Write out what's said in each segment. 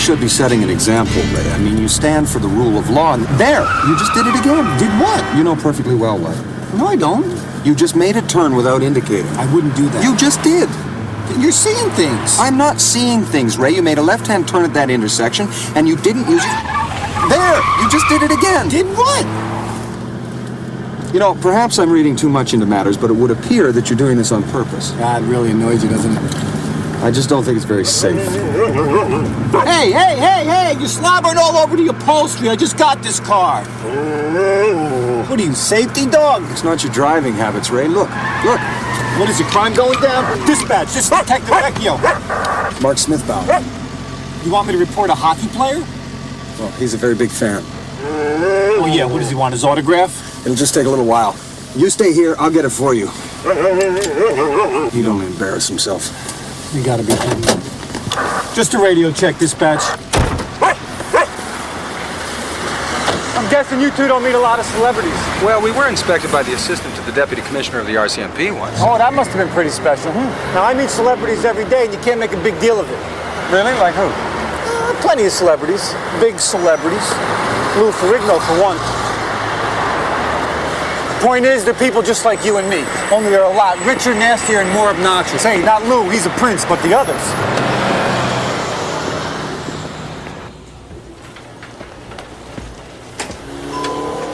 should be setting an example, Ray. I mean, you stand for the rule of law, and there, you just did it again. Did what? You know perfectly well what. No, I don't. You just made a turn without indicating. I wouldn't do that. You just did. You're seeing things. I'm not seeing things, Ray. You made a left-hand turn at that intersection, and you didn't use it. There! You just did it again. Did what? You know, perhaps I'm reading too much into matters, but it would appear that you're doing this on purpose. God, it really annoys you, doesn't it? I just don't think it's very safe. Hey! You're slobbering all over the upholstery. I just got this car. What are you, safety dog? It's not your driving habits, Ray. Look. What is your crime going down? Dispatch, this is Detective Vecchio. Mark Smithbound. You want me to report a hockey player? Well, he's a very big fan. Oh, yeah, what does he want, his autograph? It'll just take a little while. You stay here, I'll get it for you. He'd only embarrass himself. You gotta be kidding me. Just a radio check, dispatch. I'm guessing you two don't meet a lot of celebrities. Well, we were inspected by the assistant to the deputy commissioner of the RCMP once. Oh, that must have been pretty special. Now, I meet celebrities every day, and you can't make a big deal of it. Really? Like who? Plenty of celebrities. Big celebrities. Lou Ferrigno, for one. Point is, they're people just like you and me. Only they're a lot richer, nastier, and more obnoxious. Hey, not Lou, he's a prince, but the others.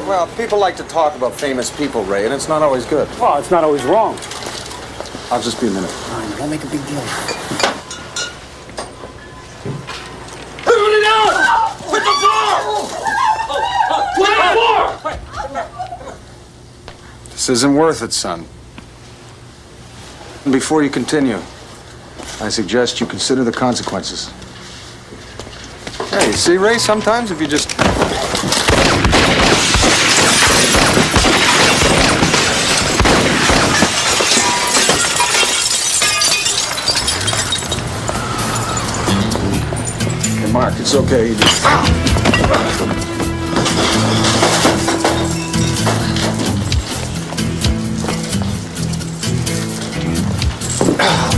Well, people like to talk about famous people, Ray, and it's not always good. Well, it's not always wrong. I'll just be a minute. All right, don't make a big deal. Everybody down! Hit the floor! Put the floor! This isn't worth it, son. Before you continue, I suggest you consider the consequences. Hey, you see, Ray, sometimes if you just... Hey, Mark, it's okay. You just...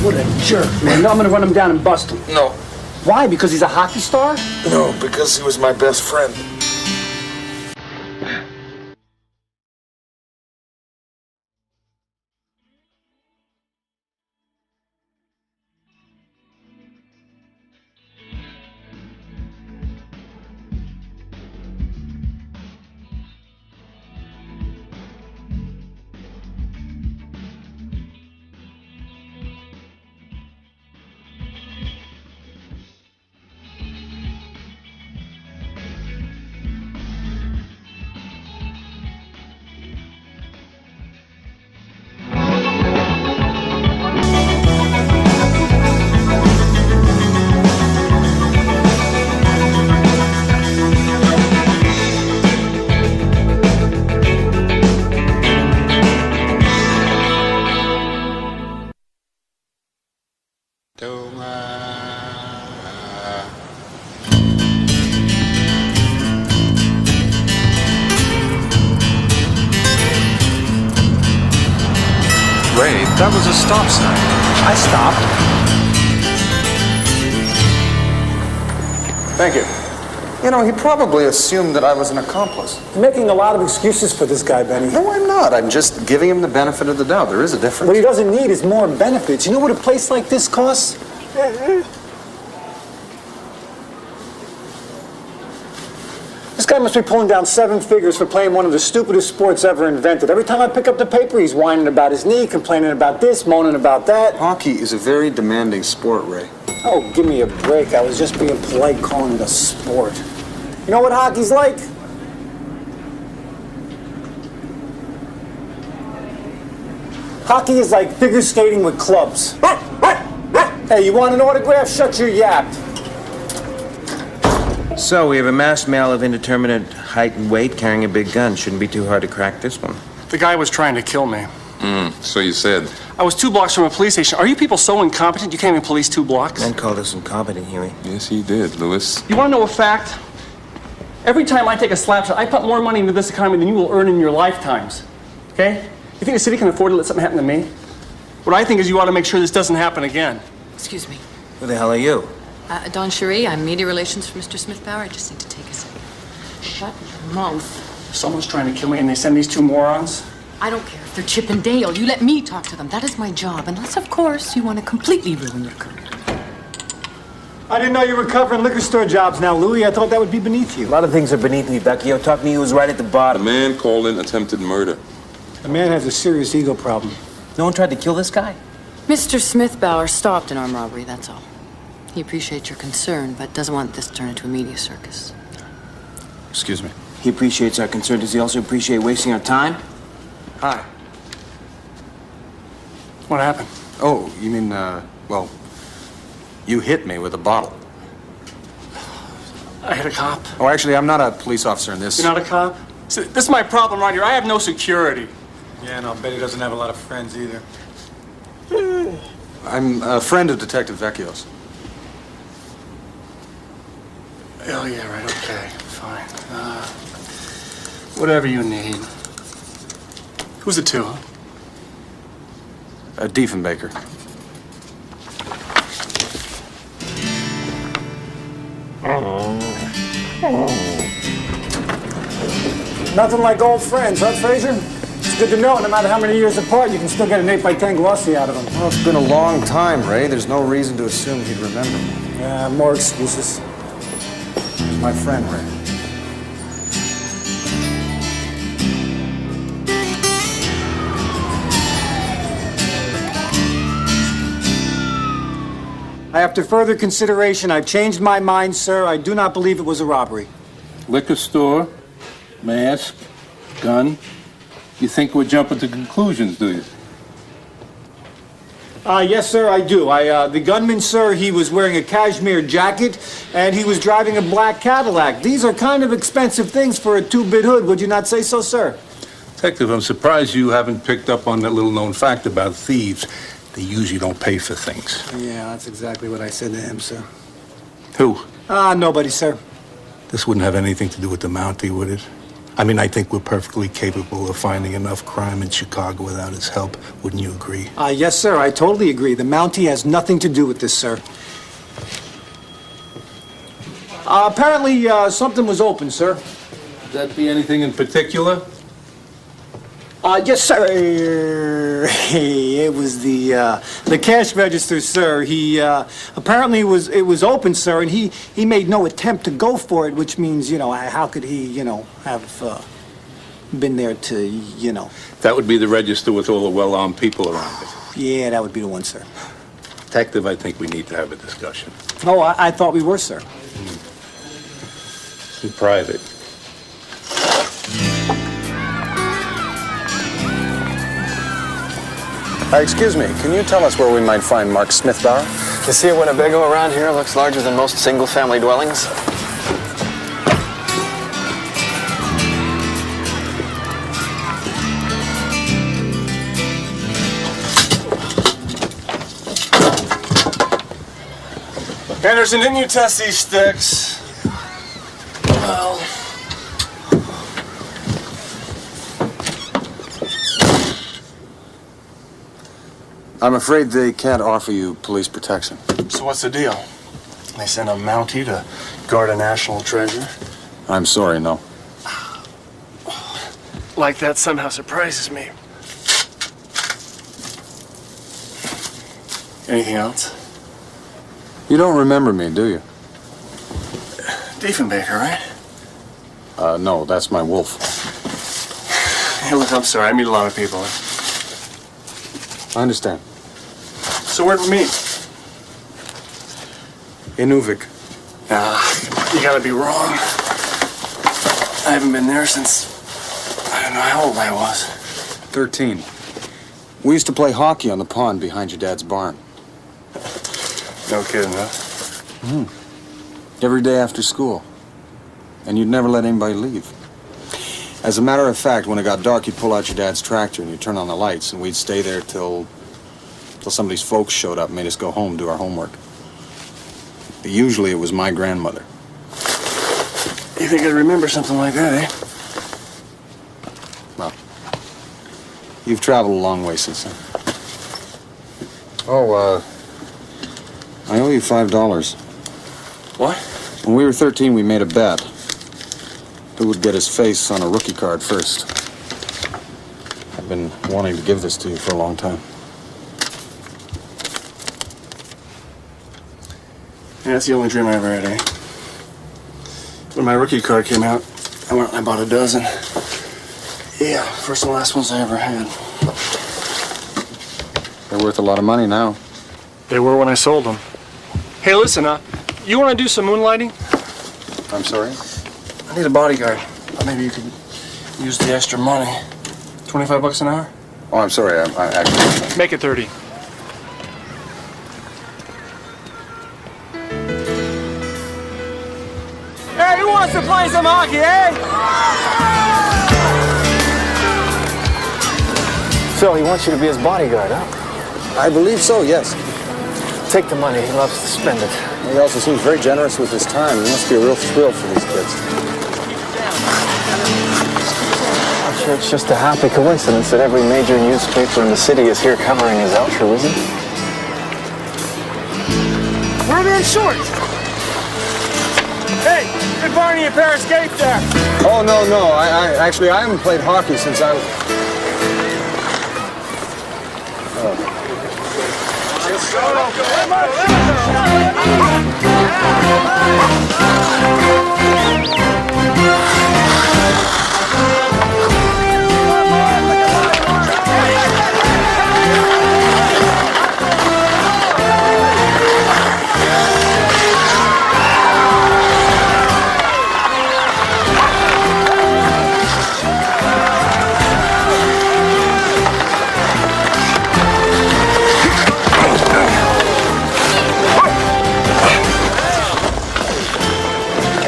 What a jerk, man. No, I'm gonna run him down and bust him. No. Why? Because he's a hockey star? No, because he was my best friend. Ray, that was a stop sign. I stopped. Thank you. You know, he probably assumed that I was an accomplice. You're making a lot of excuses for this guy, Benny. No, I'm not. I'm just giving him the benefit of the doubt. There is a difference. What he doesn't need is more benefits. You know what a place like this costs? This guy must be pulling down 7 figures for playing one of the stupidest sports ever invented. Every time I pick up the paper, he's whining about his knee, complaining about this, moaning about that. Hockey is a very demanding sport, Ray. Oh, give me a break. I was just being polite calling it a sport. You know what hockey's like? Hockey is like figure skating with clubs. Hey, you want an autograph? Shut your yap. So, we have a masked male of indeterminate height and weight carrying a big gun. Shouldn't be too hard to crack this one. The guy was trying to kill me. So you said. I was 2 blocks from a police station. Are you people so incompetent you can't even police 2 blocks? Men called us incompetent, Huey. Yes, he did, Lewis. You want to know a fact? Every time I take a slap shot, I put more money into this economy than you will earn in your lifetimes. Okay? You think the city can afford to let something happen to me? What I think is you ought to make sure this doesn't happen again. Excuse me. Who the hell are you? Dawn Cherie, I'm media relations for Mr. Smith-Bauer. I just need to take a second. Shut your mouth. Someone's trying to kill me and they send these two morons? I don't care if they're Chip and Dale. You let me talk to them. That is my job. Unless, of course, you want to completely ruin your career. I didn't know you were covering liquor store jobs now, Louis. I thought that would be beneath you. A lot of things are beneath me, Vecchio. Talk to me who's right at the A bottom. man called in attempted murder. The man has a serious ego problem. No one tried to kill this guy? Mr. Smith-Bauer stopped an armed robbery, that's all. He appreciates your concern, but doesn't want this to turn into a media circus. Excuse me. He appreciates our concern. Does he also appreciate wasting our time? Hi. What happened? Oh, you mean, well, you hit me with a bottle. I hit a cop. Oh, actually, I'm not a police officer in this. You're not a cop? See, this is my problem right here. I have no security. Yeah, and I'll bet he doesn't have a lot of friends either. I'm a friend of Detective Vecchio's. Oh, yeah, right, okay, fine. Whatever you need. Who's the two, huh? Diefenbaker. Nothing like old friends, huh, Fraser? It's good to know, no matter how many years apart, you can still get an 8x10 glossy out of him. Well, it's been a long time, Ray. There's no reason to assume he'd remember me. Yeah, more excuses. He's my friend, Ray. After further consideration, I've changed my mind, sir. I do not believe it was a robbery. Liquor store, mask, gun. You think we're jumping to conclusions, do you? Yes, sir, I do. The gunman, sir, he was wearing a cashmere jacket, and he was driving a black Cadillac. These are kind of expensive things for a two-bit hood, would you not say so, sir? Detective, I'm surprised you haven't picked up on that little-known fact about thieves. They usually don't pay for things. Yeah, that's exactly what I said to him, sir. Who? Nobody, sir. This wouldn't have anything to do with the Mountie, would it? I mean, I think we're perfectly capable of finding enough crime in Chicago without his help. Wouldn't you agree? Yes, sir, I totally agree. The Mountie has nothing to do with this, sir. Apparently, something was open, sir. Would that be anything in particular? Yes, sir. It was the cash register, sir. He apparently it was open, sir, and he made no attempt to go for it, which means, how could he, have been there to, That would be the register with all the well-armed people around it. Yeah, that would be the one, sir. Detective, I think we need to have a discussion. Oh, I thought we were, sir. In private. Excuse me, can you tell us where we might find Mark Smith-Bauer? You see a Winnebago around here looks larger than most single-family dwellings. Anderson, didn't you test these sticks? Well... I'm afraid they can't offer you police protection. So what's the deal? They send a Mountie to guard a national treasure? I'm sorry, no. Like that somehow surprises me. Anything else? You don't remember me, do you? Diefenbaker, right? No, that's my wolf. Hey, look, I'm sorry. I meet a lot of people. I understand. So where'd we meet? In Uvik. You gotta be wrong. I haven't been there since... I don't know how old I was. 13. We used to play hockey on the pond behind your dad's barn. No kidding, huh? Every day after school. And you'd never let anybody leave. As a matter of fact, when it got dark, you'd pull out your dad's tractor and you'd turn on the lights, and we'd stay there till somebody's folks showed up and made us go home, do our homework. Usually it was my grandmother. You think I'd remember something like that, eh? Well, you've traveled a long way since then. Oh, I owe you $5. What? When we were 13, we made a bet. Who would get his face on a rookie card first? I've been wanting to give this to you for a long time. Yeah, that's the only dream I ever had, eh? When my rookie card came out, I went and I bought a dozen. Yeah, first and last ones I ever had. They're worth a lot of money now. They were when I sold them. Hey, listen, you want to do some moonlighting? I'm sorry? I need a bodyguard. Maybe you could use the extra money. $25 an hour? Oh, I'm sorry. I actually... Make it 30. Hey, who wants to play some hockey, eh? So he wants you to be his bodyguard, huh? I believe so, yes. Take the money. He loves to spend it. He also seems very generous with his time. It must be a real thrill for these kids. I'm sure it's just a happy coincidence that every major newspaper in the city is here covering his altruism. We're in short. Hey, give Barney a pair of skates there. Oh, no. I haven't played hockey since I was...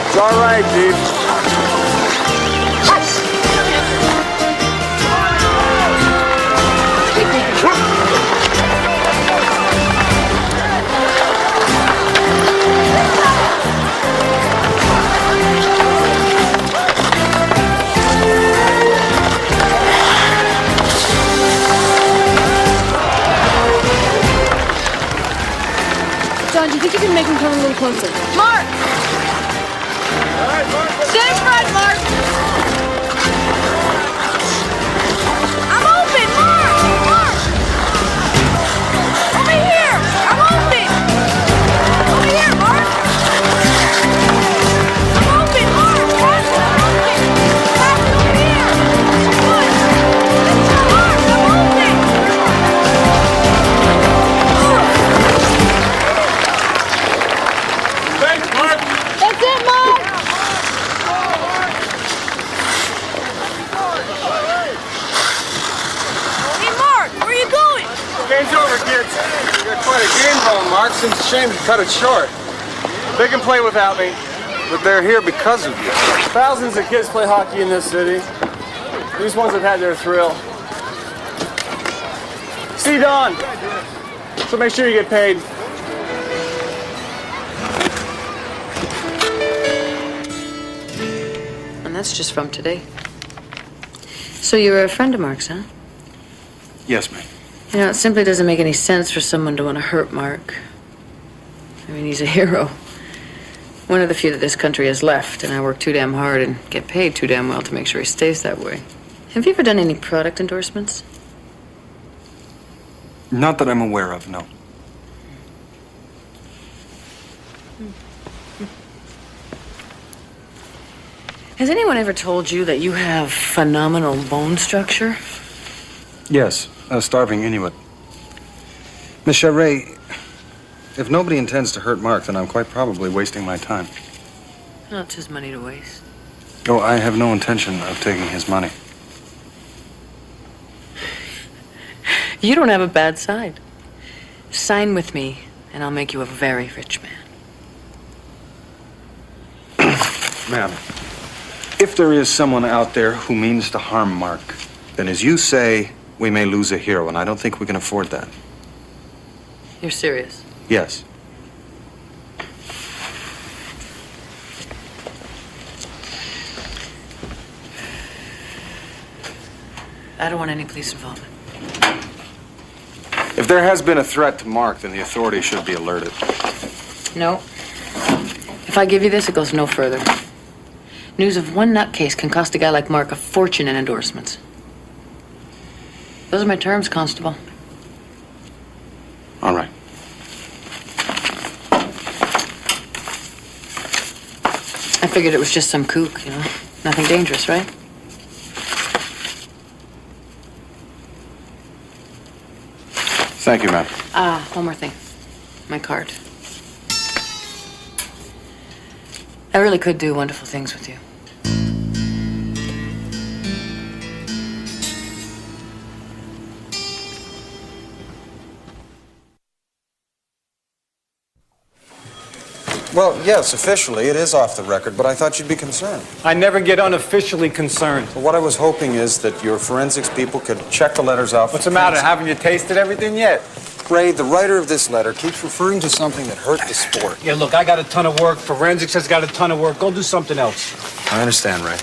It's all right, dude. John, do you think you can make him come a little closer? Mark! Stay in front, Mark! I'm open, Mark! Mark! Over here! I'm open! Over here, Mark! I'm open, Mark! Pass it, I'm open! Pass it over here! Good! Mark, I'm open! Thanks, Mark. That's it, Mark! Hey, Mark, where are you going? Game's over, kids. You got quite a game going, Mark. Seems a shame to cut it short. They can play without me. But they're here because of you. Thousands of kids play hockey in this city. These ones have had their thrill. See Don. So make sure you get paid. And that's just from today. So you were a friend of Mark's, huh? Yes, ma'am. You know, it simply doesn't make any sense for someone to want to hurt Mark. I mean, he's a hero. One of the few that this country has left, and I work too damn hard and get paid too damn well to make sure he stays that way. Have you ever done any product endorsements? Not that I'm aware of, no. Has anyone ever told you that you have phenomenal bone structure? Yes, a starving Inuit. Miss Charest, If nobody intends to hurt Mark, then I'm quite probably wasting my time. Well, it's his money to waste. oh, I have no intention of taking his money. You don't have a bad side. Sign with me, and I'll make you a very rich man. Ma'am, if there is someone out there who means to harm Mark, then as you say, we may lose a hero, and I don't think we can afford that. You're serious? Yes. I don't want any police involvement. If there has been a threat to Mark, then the authorities should be alerted. No. If I give you this, it goes no further. News of one nutcase can cost a guy like Mark a fortune in endorsements. Those are my terms, Constable. All right. I figured it was just some kook, you know? Nothing dangerous, right? Thank you, ma'am. One more thing. My card. I really could do wonderful things with you. Well, yes, officially, it is off the record, but I thought you'd be concerned. I never get unofficially concerned. Well, what I was hoping is that your forensics people could check the letters off. What's the matter? Haven't you tasted everything yet? Ray, the writer of this letter keeps referring to something that hurt the sport. Yeah, look, I got a ton of work. Forensics has got a ton of work. Go do something else. I understand, Ray.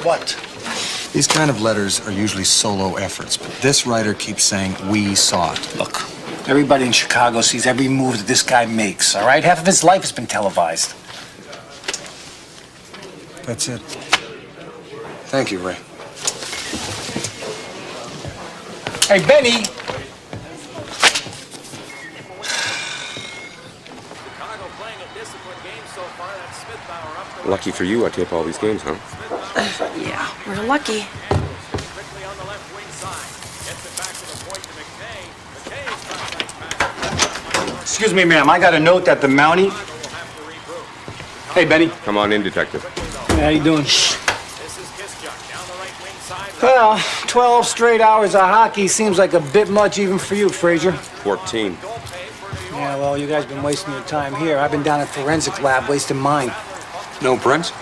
What? These kind of letters are usually solo efforts, but this writer keeps saying, "We saw it." Look, everybody in Chicago sees every move that this guy makes, all right? Half of his life has been televised. That's it. Thank you, Ray. Hey, Benny! Lucky for you, I tape all these games, huh? Yeah, we're lucky. Excuse me, ma'am. I got a note that the Mountie... Hey, Benny. Come on in, Detective. How you doing? Well, 12 straight hours of hockey seems like a bit much even for you, Frazier. 14. Yeah, well, you guys been wasting your time here. I've been down at forensic lab wasting mine. No prints?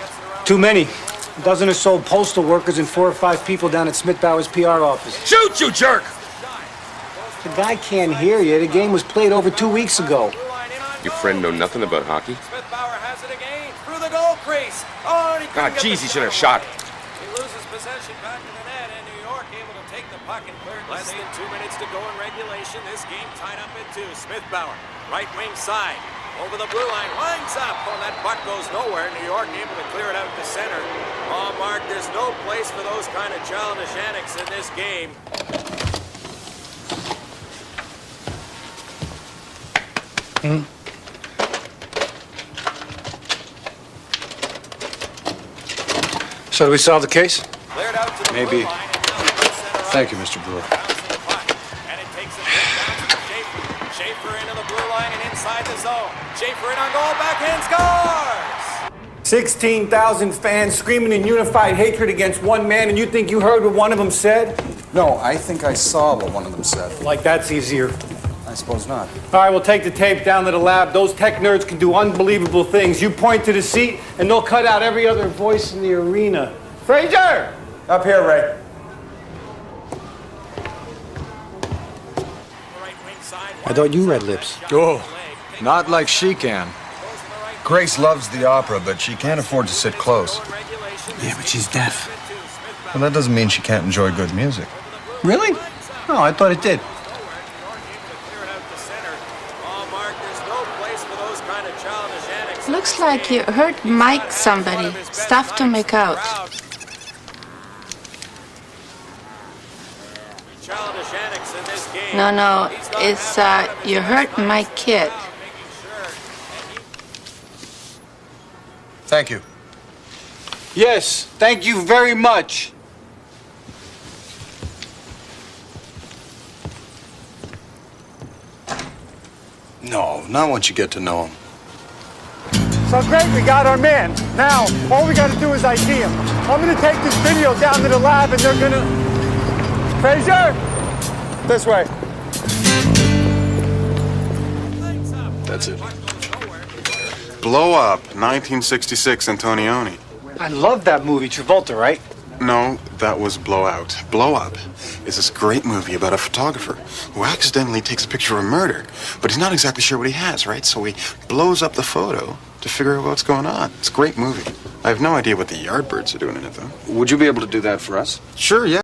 Too many. A dozen or so postal workers and 4 or 5 people down at Smith Bauer's PR office. Shoot, you jerk! The guy can't hear you. The game was played over 2 weeks ago. Your friend know nothing about hockey? Smith Bauer has it again through the goal crease. Oh, and he God, jeez, he should have shot. He loses possession back to the net, and New York able to take the puck and clear it. Less than 2 minutes to go in regulation. This game tied up at 2. Smith Bauer, right wing side, over the blue line, lines up. Oh, that puck goes nowhere. New York able to clear it out to center. Oh, Mark, there's no place for those kind of childish antics in this game. So do we solve the case? Cleared out to the Maybe. blue line, and now the center Thank you, Mr. Brewer. and it takes it down to Schaefer. Schaefer into the blue line and inside the zone. Schaefer in on goal, backhand scores! 16,000 fans screaming in unified hatred against one man, and you think you heard what one of them said? No, I think I saw what one of them said. Like that's easier. I suppose not. All right, we'll take the tape down to the lab. Those tech nerds can do unbelievable things. You point to the seat, and they'll cut out every other voice in the arena. Frazier! Up here, Ray. I thought you read lips. Oh, not like she can. Grace loves the opera, but she can't afford to sit close. Yeah, but she's deaf. Well, that doesn't mean she can't enjoy good music. Really? No, I thought it did. Looks like you hurt Mike somebody. Stuff to make out. No, it's you hurt my kid. Thank you. Yes, thank you very much. No, not once you get to know him. So great, we got our man. Now, all we gotta do is ID him. I'm gonna take this video down to the lab and they're gonna... Frazier! This way. That's it. Blow Up, 1966, Antonioni. I love that movie, Travolta, right? No, that was Blow Out. Blow Up is this great movie about a photographer who accidentally takes a picture of a murder, but he's not exactly sure what he has, right? So he blows up the photo to figure out what's going on. It's a great movie. I have no idea what the Yardbirds are doing in it, though. Would you be able to do that for us? Sure, yeah.